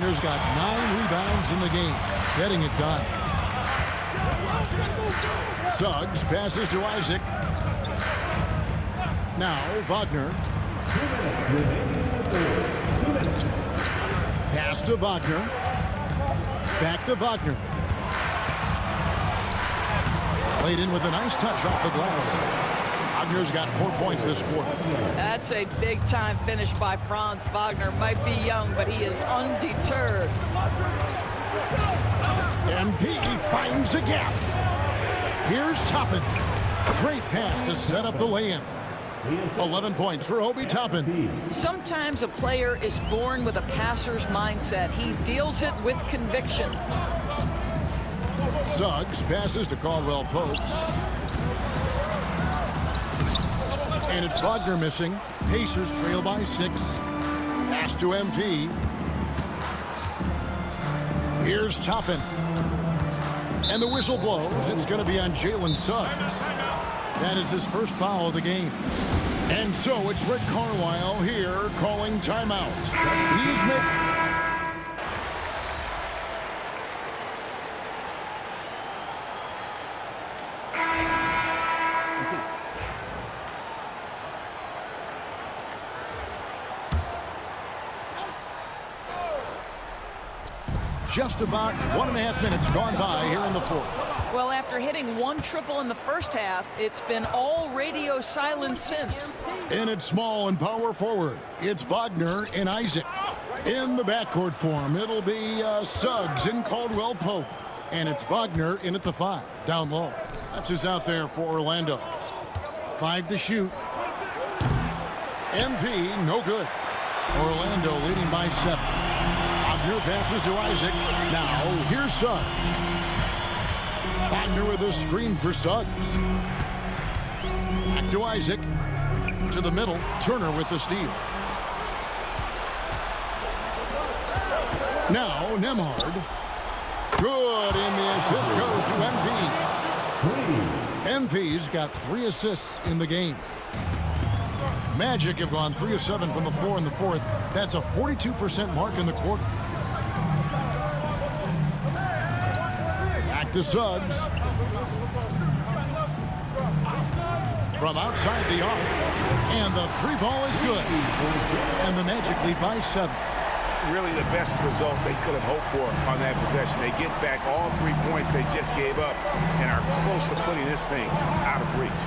Wagner's got 9 rebounds in the game, getting it done. Suggs passes to Isaac. Now Wagner. Pass to Wagner. Back to Wagner. Played in with a nice touch off the glass. Wagner's got 4 points this quarter. That's a big-time finish by Franz Wagner. Might be young, but he is undeterred. MP finds a gap. Here's Toppin. Great pass to set up the lay-in. 11 points for Obi Toppin. Sometimes a player is born with a passer's mindset. He deals it with conviction. Suggs passes to Caldwell Pope. And it's Wagner missing. Pacers trail by 6. Pass to MP. Here's Toppin. And the whistle blows. It's going to be on Jalen Suggs. That is his first foul of the game. And so it's Rick Carlisle here calling timeout. He's making... Just about 1.5 minutes gone by here in the fourth. Well, after hitting 1 triple in the first half, it's been all radio silence since. In its small and power forward, it's Wagner and Isaac. In the backcourt form, it'll be Suggs and Caldwell Pope. And it's Wagner in at the 5, down low. That's who's out there for Orlando. 5 to shoot. MP, no good. Orlando leading by 7. Wagner passes to Isaac. Now, here's Suggs. Wagner with a screen for Suggs. Back to Isaac. To the middle. Turner with the steal. Now, Nembhard. Good, and the assist goes to MP. MP's got 3 assists in the game. Magic have gone 3 of 7 from the floor in the fourth. That's a 42% mark in the quarter. Back to Suggs. From outside the arc. And the 3 ball is good. And the Magic lead by 7. Really the best result they could have hoped for on that possession. They get back all 3 points they just gave up and are close to putting this thing out of reach.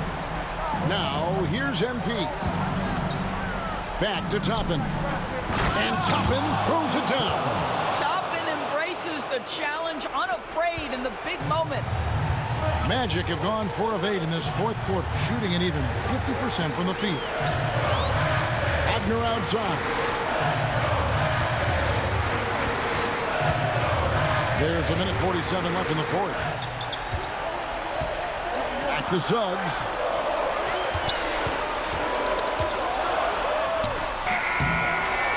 Now, here's MP. Back to Toppin. And Toppin throws it down. Toppin embraces the challenge unafraid in the big moment. Magic have gone 4 of 8 in this fourth quarter, shooting an even 50% from the field. Wagner outside. There's 1:47 left in the fourth. Back to Suggs.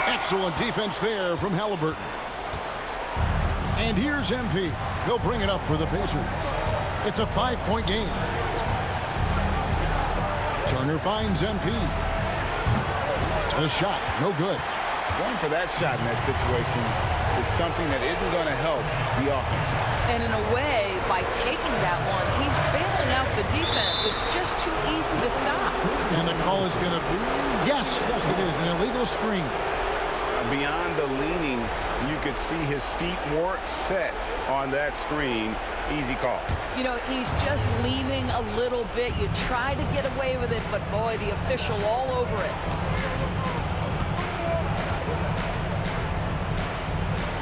Excellent defense there from Halliburton. And here's MP. He'll bring it up for the Pacers. It's a 5-point game. Turner finds MP. The shot, no good. Going for that shot in that situation is something that isn't going to help the offense. And in a way, by taking that one, he's bailing out the defense. It's just too easy to stop. And the call is going to be, yes, it is, an illegal screen. Beyond the leaning, you could see his feet more set on that screen. Easy call. You know, he's just leaning a little bit. You try to get away with it, but boy, the official all over it.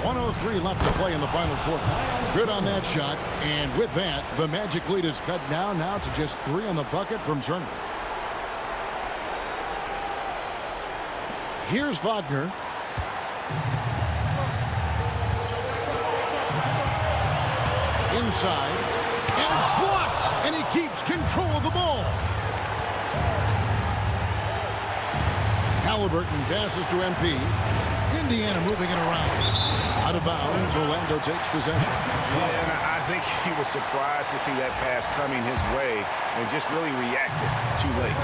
1:03 left to play in the final quarter. Good on that shot. And with that, the Magic lead is cut down now to just 3 on the bucket from Turner. Here's Wagner. Inside. And it's blocked. And he keeps control of the ball. Halliburton passes to MP. Indiana moving it around. Out of bounds, Orlando takes possession. Yeah, and I think he was surprised to see that pass coming his way and just really reacted too late.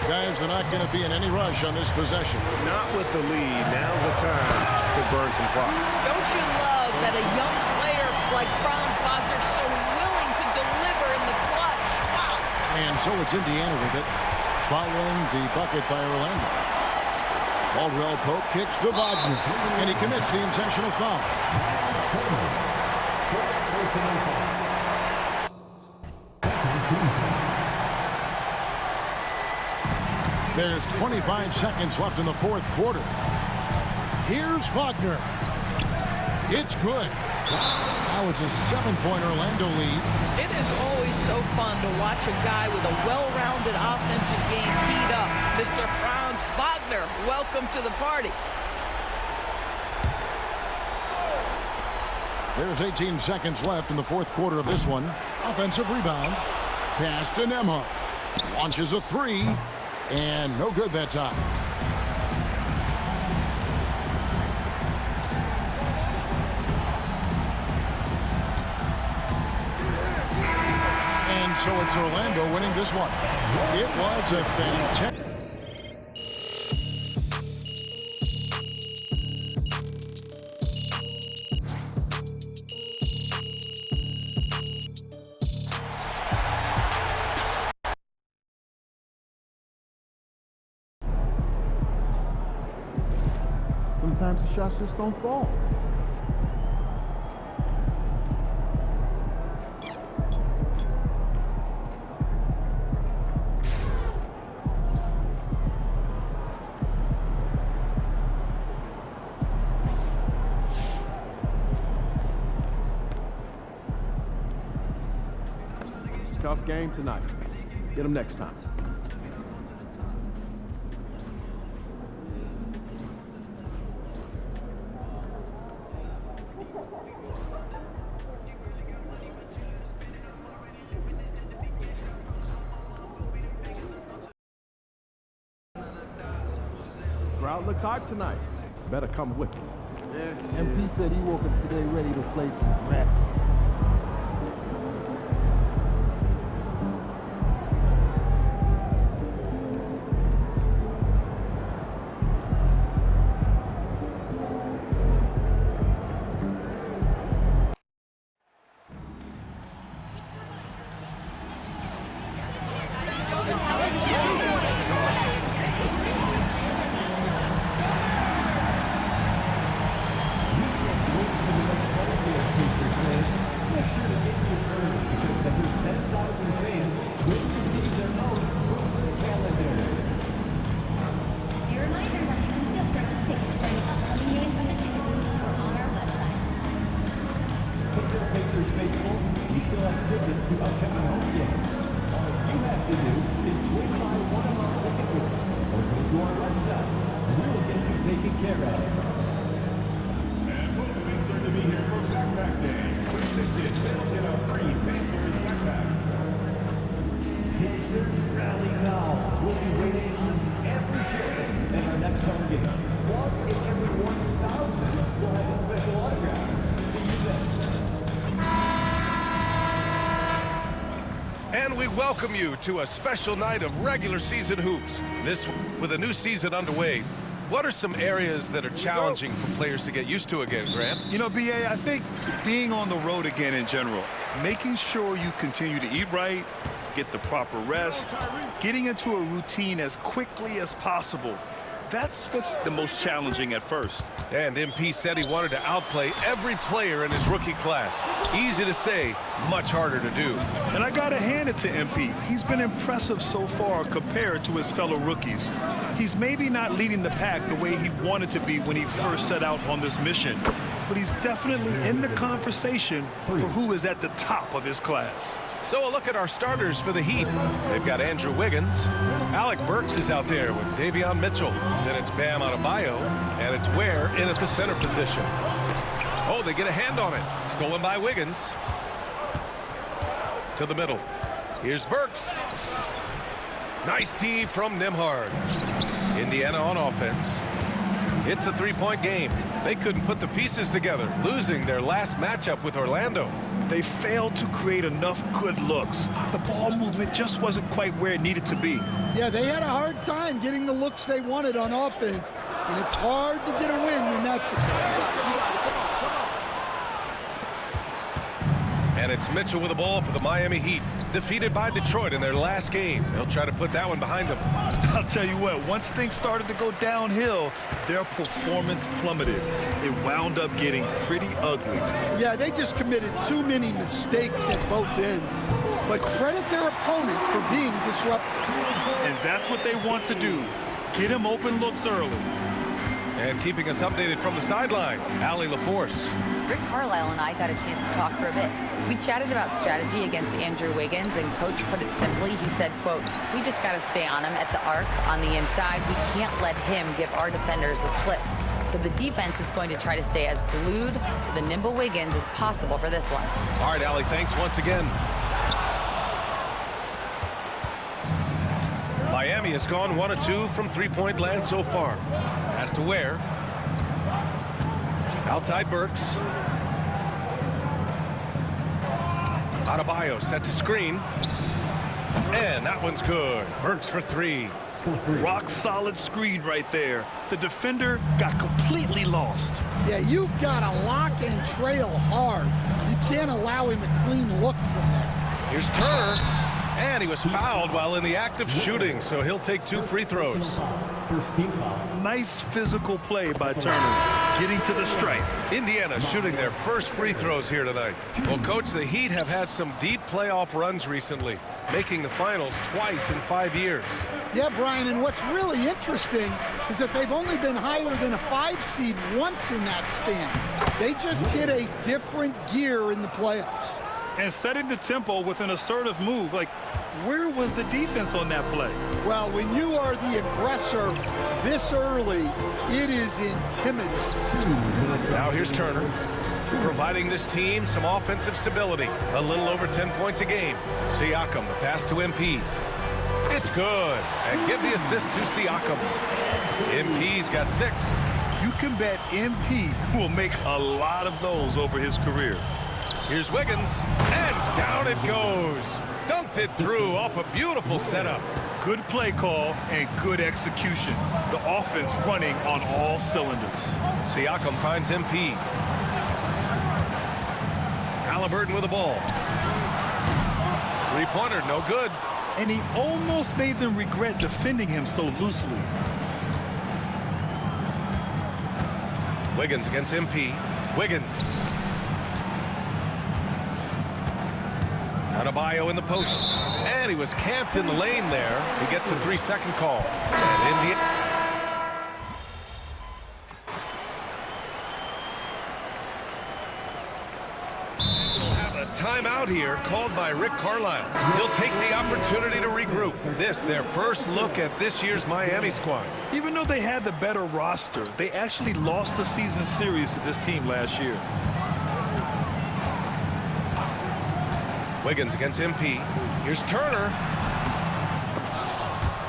Guys are not going to be in any rush on this possession. Not with the lead. Now's the time to burn some clock. Don't you love that a young player like Franz Wagner so willing to deliver in the clutch? Wow. And so it's Indiana with it, following the bucket by Orlando. Caldwell Pope kicks to Wagner, and he commits the intentional foul. There's 25 seconds left in the fourth quarter. Here's Wagner. It's good. Now it's a 7-point Orlando lead. It is always so fun to watch a guy with a well-rounded offensive game heat up. Mr. Franz Wagner, welcome to the party. There's 18 seconds left in the fourth quarter of this one. Offensive rebound. Pass to Nembhard. Launches a three. And no good that time. And so it's Orlando winning this one. It was a fantastic. Sometimes the shots just don't fall. Tough game tonight. Get them next time. Crowd looks hot tonight. Better come with me. Yeah, MP said he woke up today ready to slay some rap. And we welcome you to a special night of regular season hoops. This with a new season underway. What are some areas that are challenging for players to get used to again, Grant? You know, B.A., I think being on the road again in general, making sure you continue to eat right, get the proper rest, getting into a routine as quickly as possible. That's what's the most challenging at first. And MP said he wanted to outplay every player in his rookie class. Easy to say, much harder to do. And I got to hand it to MP. He's been impressive so far compared to his fellow rookies. He's maybe not leading the pack the way he wanted to be when he first set out on this mission, but he's definitely in the conversation for who is at the top of his class. So a look at our starters for the Heat. They've got Andrew Wiggins. Alec Burks is out there with Davion Mitchell. Then it's Bam Adebayo, and it's Ware in at the center position. Oh, they get a hand on it. Stolen by Wiggins. To the middle. Here's Burks. Nice D from Nembhard. Indiana on offense. It's a three-point game. They couldn't put the pieces together, losing their last matchup with Orlando. They failed to create enough good looks. The ball movement just wasn't quite where it needed to be. Yeah, they had a hard time getting the looks they wanted on offense, and it's hard to get a win when that's the case. And it's Mitchell with the ball for the Miami Heat. Defeated by Detroit in their last game. They'll try to put that one behind them. I'll tell you what, once things started to go downhill, their performance plummeted. It wound up getting pretty ugly. Yeah, they just committed too many mistakes at both ends. But credit their opponent for being disruptive. And that's what they want to do. Get him open looks early. And keeping us updated from the sideline, Allie LaForce. Rick Carlisle and I got a chance to talk for a bit. We chatted about strategy against Andrew Wiggins, and Coach put it simply. He said, quote, "We just got to stay on him at the arc on the inside. We can't let him give our defenders the slip." So the defense is going to try to stay as glued to the nimble Wiggins as possible for this one. All right, Allie, thanks once again. Miami has gone 1 of 2 from three-point land so far. Has to Ware. Outside Burks. Adebayo sets a screen. And that one's good. Burks for 3. Rock solid screen right there. The defender got completely lost. Yeah, you've got to lock and trail hard. You can't allow him a clean look from there. Here's Turner. And he was fouled while in the act of shooting, so he'll take 2 free throws. First team foul. Nice physical play by Turner, getting to the stripe. Indiana shooting their first free throws here tonight. Well, Coach, the Heat have had some deep playoff runs recently, making the finals twice in 5 years. Yeah, Brian, and what's really interesting is that they've only been higher than a 5 seed once in that span. They just hit a different gear in the playoffs. And setting the tempo with an assertive move. Like, where was the defense on that play? Well, when you are the aggressor this early, it is intimidating. Now here's Turner, providing this team some offensive stability. A little over 10 points a game. Siakam, the pass to MP. It's good. And give the assist to Siakam. MP's got 6. You can bet MP will make a lot of those over his career. Here's Wiggins, and down it goes. Dumped it through off a beautiful setup. Good play call and good execution. The offense running on all cylinders. Siakam finds MP. Halliburton with the ball. Three-pointer, no good. And he almost made them regret defending him so loosely. Wiggins against MP. Wiggins. Adebayo in the post. And he was camped in the lane there. He gets a 3-second call. And Indiana. We'll have a timeout here called by Rick Carlisle. He'll take the opportunity to regroup. This, their first look at this year's Miami squad. Even though they had the better roster, they actually lost the season series to this team last year. Wiggins against MP. Here's Turner.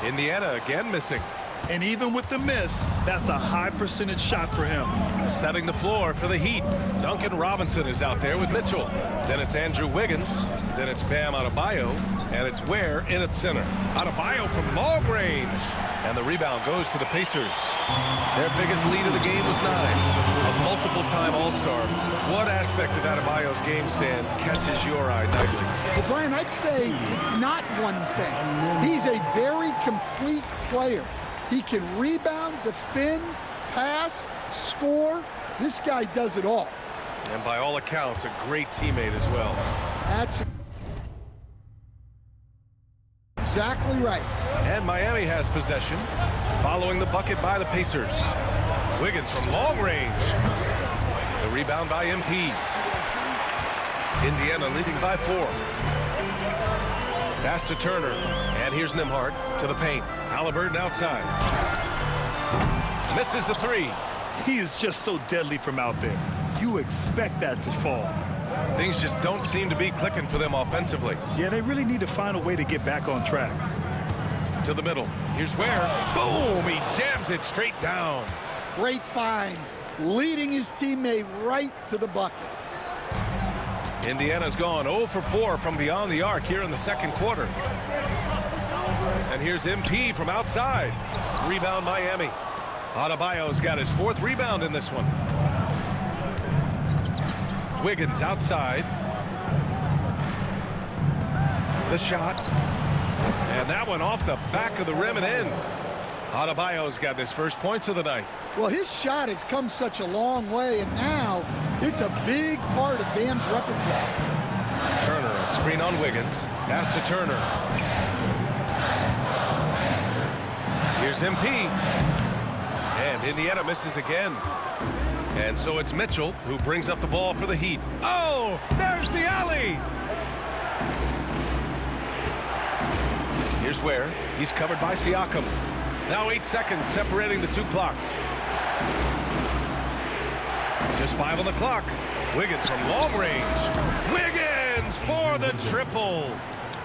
Indiana again missing. And even with the miss, that's a high percentage shot for him. Setting the floor for the Heat. Duncan Robinson is out there with Mitchell. Then it's Andrew Wiggins. Then it's Bam Adebayo. And it's Ware in at center. Adebayo from long range. And the rebound goes to the Pacers. Their biggest lead of the game was 9. A multiple-time All-Star. What aspect of Adebayo's game stand catches your eye nightly? Well, Brian, I'd say it's not one thing. He's a very complete player. He can rebound, defend, pass, score. This guy does it all. And by all accounts, a great teammate as well. That's exactly right. And Miami has possession, following the bucket by the Pacers. Wiggins from long range. The rebound by MP. Indiana leading by 4. Pass to Turner. And here's Nembhard to the paint. Halliburton outside. Misses the 3. He is just so deadly from out there. You expect that to fall. Things just don't seem to be clicking for them offensively. Yeah, they really need to find a way to get back on track. To the middle. Here's Ware. Boom! He jams it straight down. Great find, leading his teammate right to the bucket. Indiana's gone 0 for 4 from beyond the arc here in the second quarter. And here's MP from outside. Rebound Miami. Adebayo's got his 4th rebound in this one. Wiggins outside. The shot. And that one off the back of the rim and in. Adebayo's got his first points of the night. Well, his shot has come such a long way, and now it's a big part of Bam's repertoire. Turner, a screen on Wiggins. Pass to Turner. Here's MP. And Indiana misses again. And so it's Mitchell who brings up the ball for the Heat. Oh, there's the alley. Here's Ware. He's covered by Siakam. Now 8 seconds separating the 2 clocks. Just 5 on the clock. Wiggins from long range. Wiggins for the triple.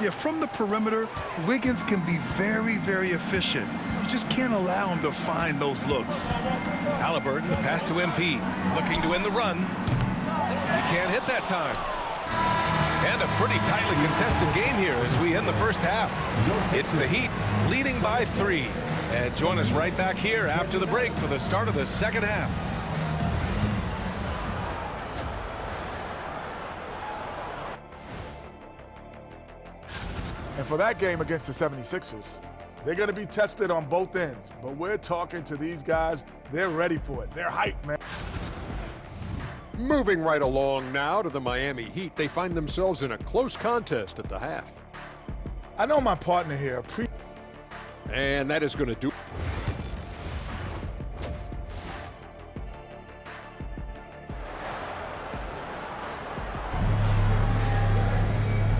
Yeah, from the perimeter, Wiggins can be very, very efficient. You just can't allow him to find those looks. Halliburton, the pass to MP. Looking to win the run. He can't hit that time. And a pretty tightly contested game here as we end the first half. It's the Heat leading by 3. And join us right back here after the break for the start of the second half. And for that game against the 76ers, they're going to be tested on both ends. But we're talking to these guys. They're ready for it. They're hyped, man. Moving right along now to the Miami Heat. They find themselves in a close contest at the half. I know my partner here. And that is going to do.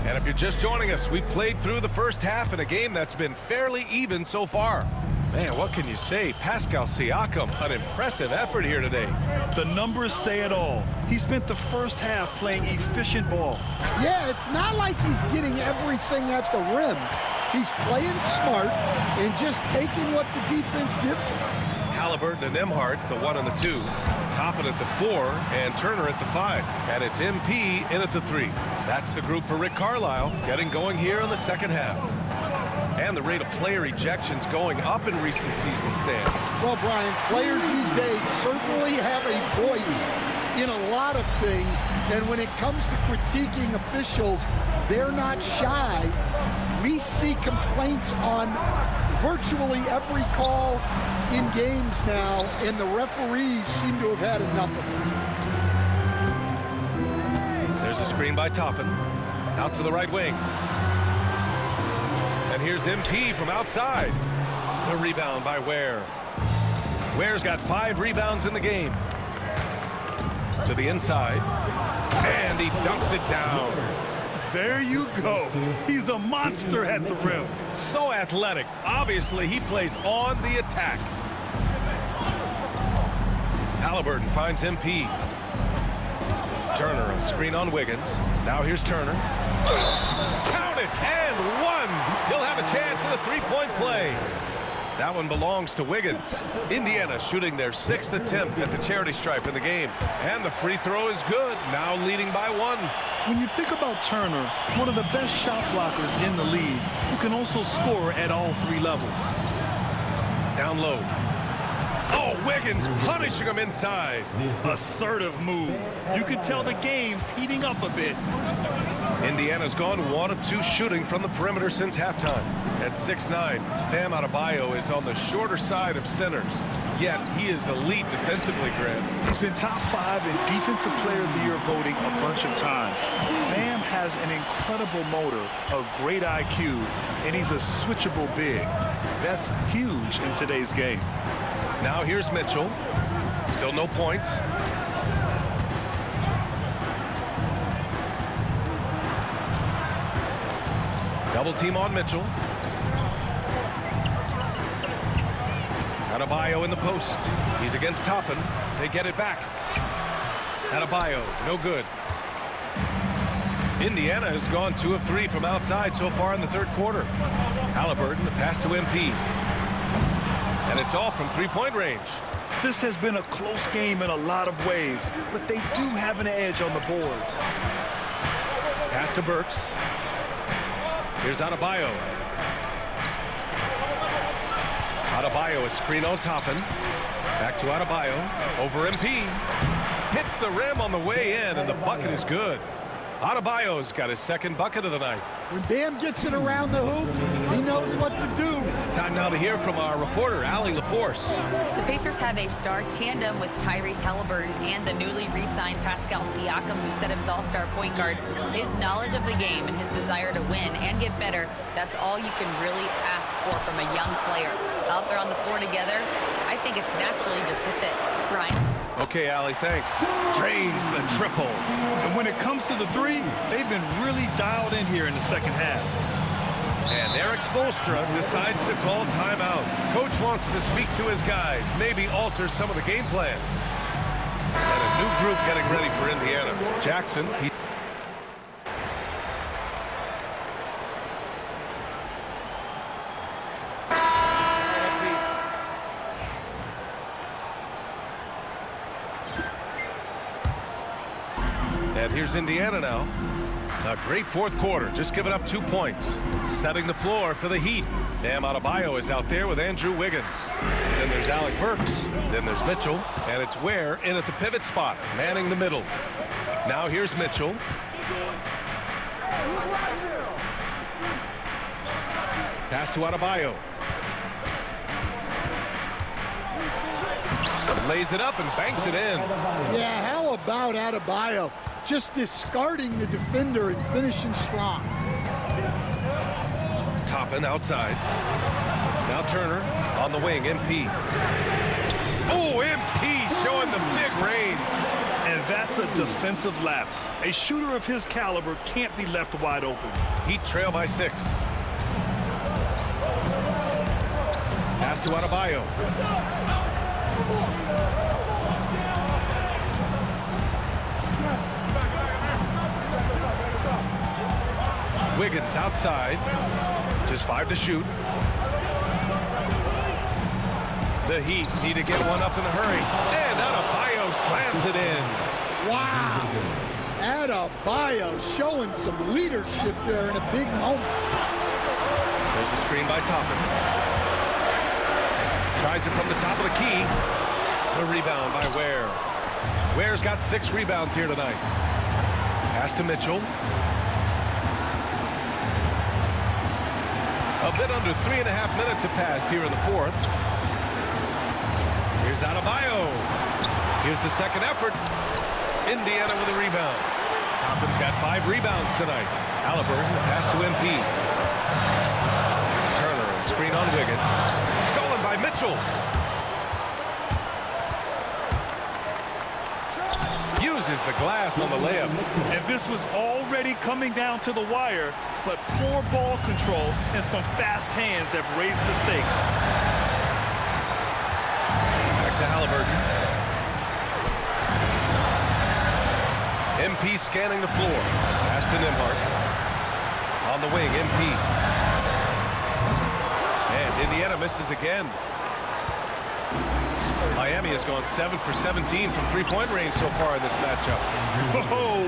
And if you're just joining us, we played through the first half in a game that's been fairly even so far. Man, what can you say? Pascal Siakam, an impressive effort here today. The numbers say it all. He spent the first half playing efficient ball. Yeah, it's not like he's getting everything at the rim. He's playing smart and just taking what the defense gives him. Halliburton and Nembhard, the 1 and the 2. Toppin at the 4 and Turner at the 5. And it's MP in at the 3. That's the group for Rick Carlisle getting going here in the second half. And the rate of player ejections going up in recent season stands. Well, Brian, players these days certainly have a voice in a lot of things. And when it comes to critiquing officials, they're not shy. We see complaints on virtually every call in games now, and the referees seem to have had enough of it. There's a screen by Toppin. Out to the right wing. And here's MP from outside. The rebound by Ware. Ware's got 5 rebounds in the game. To the inside. And he dunks it down. There you go. He's a monster at the rim. So athletic. Obviously, he plays on the attack. Halliburton finds MP. Turner, a screen on Wiggins. Now here's Turner. Count it, and 1. He'll have a chance at a 3-point play. That one belongs to Wiggins. Indiana shooting their 6th attempt at the charity stripe in the game. And the free throw is good, now leading by 1. When you think about Turner, one of the best shot blockers in the league, who can also score at all 3 levels. Down low. Oh, Wiggins punishing him inside. Assertive move. You can tell the game's heating up a bit. Indiana's gone 1 of 2 shooting from the perimeter since halftime. At 6'9", Bam Adebayo is on the shorter side of centers. Yet he is elite defensively, Grant. He's been top 5 in Defensive Player of the Year voting a bunch of times. Bam has an incredible motor, a great IQ, and he's a switchable big. That's huge in today's game. Now here's Mitchell. Still no points. Double team on Mitchell. Adebayo in the post. He's against Toppin. They get it back. Adebayo, no good. Indiana has gone 2 of 3 from outside so far in the third quarter. Halliburton, the pass to MP. And it's all from 3-point range. This has been a close game in a lot of ways, but they do have an edge on the boards. Pass to Burks. Here's Adebayo. Adebayo, a screen on Toppin. Back to Adebayo. Over MP. Hits the rim on the way in, and the bucket is good. Adebayo's got his second bucket of the night. When Bam gets it around the hoop, he knows what to do. Time now to hear from our reporter, Allie LaForce. The Pacers have a star tandem with Tyrese Halliburton and the newly re-signed Pascal Siakam, who set up his all-star point guard. His knowledge of the game and his desire to win and get better, that's all you can really ask for from a young player. Out there on the floor together, I think it's naturally just a fit. Ryan? Okay, Allie, thanks. Drains the triple. And when it comes to the three, they've been really dialed in here in the second half. And Eric Spoelstra decides to call timeout. Coach wants to speak to his guys, maybe alter some of the game plan. And a new group getting ready for Indiana. Jackson, and here's Indiana now. A great fourth quarter, just giving up 2 points. Setting the floor for the Heat. Bam Adebayo is out there with Andrew Wiggins. Then there's Alec Burks. Then there's Mitchell. And it's Ware in at the pivot spot, manning the middle. Now here's Mitchell. Pass to Adebayo. Lays it up and banks it in. Yeah, how about Adebayo? Just discarding the defender and finishing strong. Toppin outside. Now Turner on the wing, MP. Oh, MP showing the big range. And that's a defensive lapse. A shooter of his caliber can't be left wide open. Heat trail by 6. Pass to Adebayo. Wiggins outside. Just 5 to shoot. The Heat need to get one up in a hurry. And Adebayo slams it in. Wow. Adebayo showing some leadership there in a big moment. There's a screen by Toppin. Tries it from the top of the key. The rebound by Ware. Ware's got 6 rebounds here tonight. Pass to Mitchell. A bit under 3.5 minutes have passed here in the fourth. Here's Adebayo. Here's the second effort. Indiana with a rebound. Toppin's got 5 rebounds tonight. Halliburton, pass to MP. Turner, a screen on Wiggins. Stolen by Mitchell. Uses the glass on the layup. And this was already coming down to the wire, but poor ball control and some fast hands have raised the stakes. Back to Halliburton. MP scanning the floor. Pass to Nembhard. On the wing, MP. And Indiana misses again. Miami has gone 7 for 17 from three-point range so far in this matchup.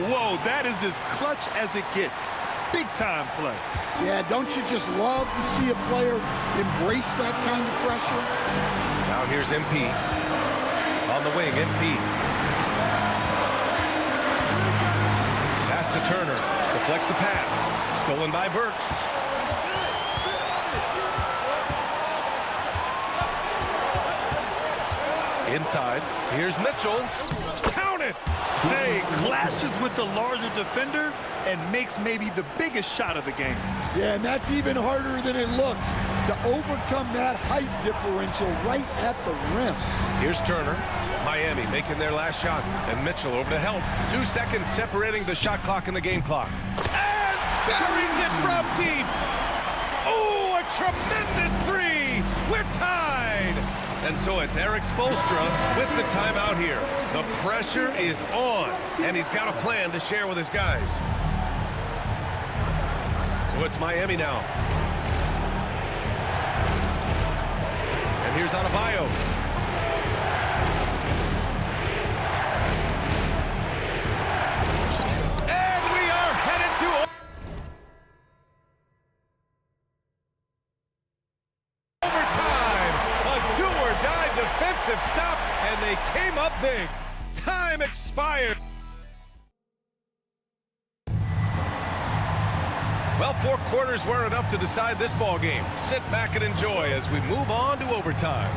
Whoa, that is as clutch as it gets. Big-time play. Yeah, don't you just love to see a player embrace that kind of pressure? Now here's MP. On the wing, MP. Pass to Turner. Deflects the pass. Stolen by Burks. Inside, here's Mitchell. Count it! Hey, clashes with the larger defender and makes maybe the biggest shot of the game. Yeah, and that's even harder than it looks to overcome that height differential right at the rim. Here's Turner. Miami making their last shot, and Mitchell over to help. 2 seconds separating the shot clock and the game clock. And buries it from deep. Oh, a tremendous 3. We're tied. And so it's Eric Spoelstra with the timeout here. The pressure is on, and he's got a plan to share with his guys. So it's Miami now. And here's Adebayo. And we are headed to Well, 4 quarters weren't enough to decide this ball game. Sit back and enjoy as we move on to overtime.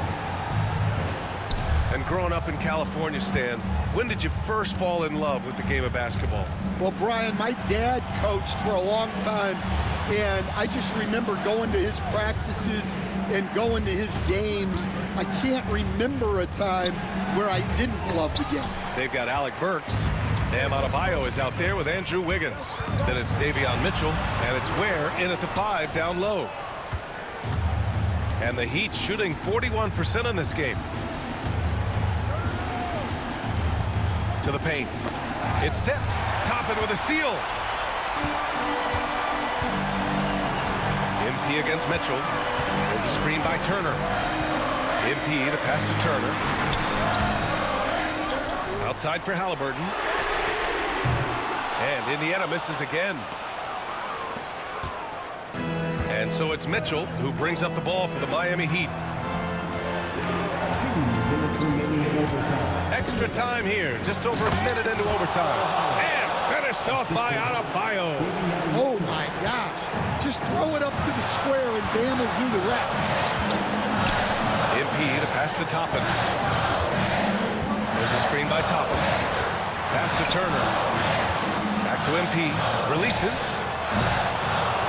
And growing up in California, Stan, when did you first fall in love with the game of basketball? Well, Brian, my dad coached for a long time, and I just remember going to his practices and going to his games. I can't remember a time where I didn't love the game. They've got Alec Burks. Bam Adebayo is out there with Andrew Wiggins. Then it's Davion Mitchell, and it's Ware in at the 5 down low. And the Heat shooting 41% in this game. To the paint. It's tipped. Toppin with a steal. MP against Mitchell. There's a screen by Turner. MP the pass to Turner. Outside for Halliburton. And Indiana misses again. And so it's Mitchell who brings up the ball for the Miami Heat. Extra time here, just over a minute into overtime. And finished off by Adebayo. Oh my gosh. Just throw it up to the square and Bam will do the rest. MP the pass to Toppin. There's a screen by Toppin. Pass to Turner. Back to MP. Releases.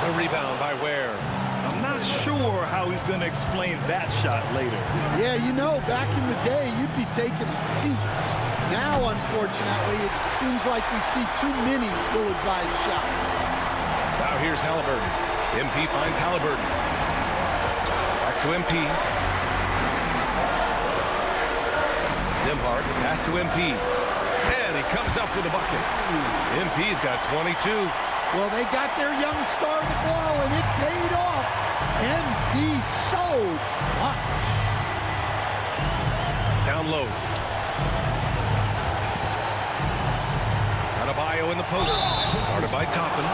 The rebound by Ware. I'm not sure how he's going to explain that shot later. Yeah, you know, back in the day, you'd be taking a seat. Now, unfortunately, it seems like we see too many ill-advised shots. Now here's Halliburton. MP finds Halliburton. Back to MP. Nembhard, pass to MP. And he comes up with a bucket. MP's got 22. Well, they got their young star the ball, and it paid off. MP so clutch. Down low. Adebayo in the post. Guarded by Toppin.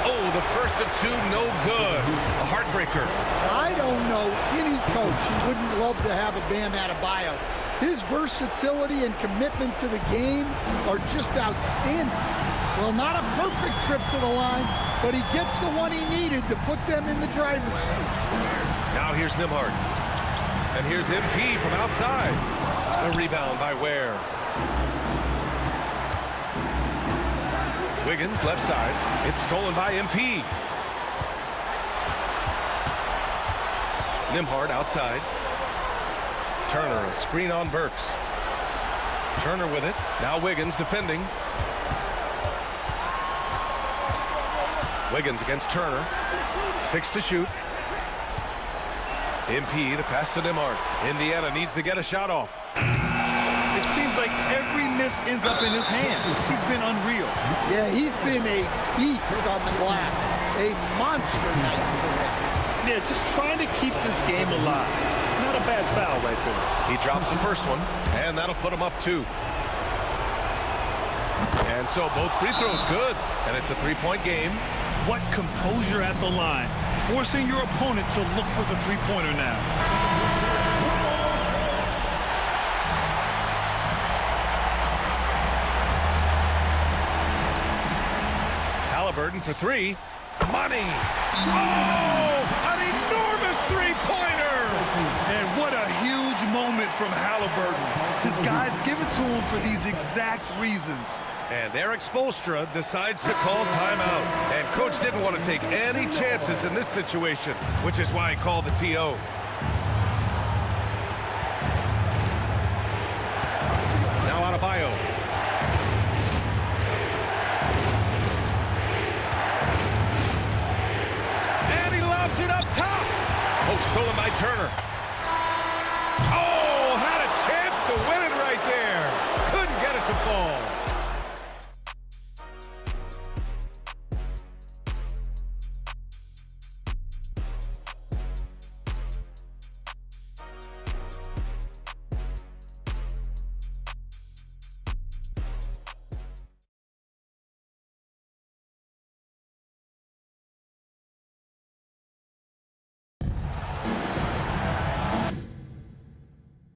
Oh, the first of 2, no good. A heartbreaker. I don't know any coach who wouldn't love to have a Bam Adebayo. His versatility and commitment to the game are just outstanding. Well, not a perfect trip to the line, but he gets the one he needed to put them in the driver's seat. Now here's Nembhard. And here's MP from outside. The rebound by Ware. Wiggins left side. It's stolen by MP. Nembhard outside. Turner, a screen on Burks. Turner with it. Now Wiggins defending. Wiggins against Turner. 6 to shoot. MP, the pass to Nembhard. Indiana needs to get a shot off. It seems like every miss ends up in his hands. He's been unreal. Yeah, he's been a beast on the glass. A monster night for him. Yeah, just trying to keep this game alive. Not a bad foul right there. He drops the first one, and that'll put him up 2. And so both free throws good, and it's a 3-point game. What composure at the line, forcing your opponent to look for the three-pointer now. Halliburton for 3. Money! Oh, an enormous three-pointer! And what a huge moment from Halliburton. His guys give it to him for these exact reasons. And Eric Spoelstra decides to call timeout. And coach didn't want to take any chances in this situation, which is why he called the TO. Now Adebayo. And he lobs it up top. Oh, stolen by Turner. Oh, had a chance to win it right there. Couldn't get it to fall.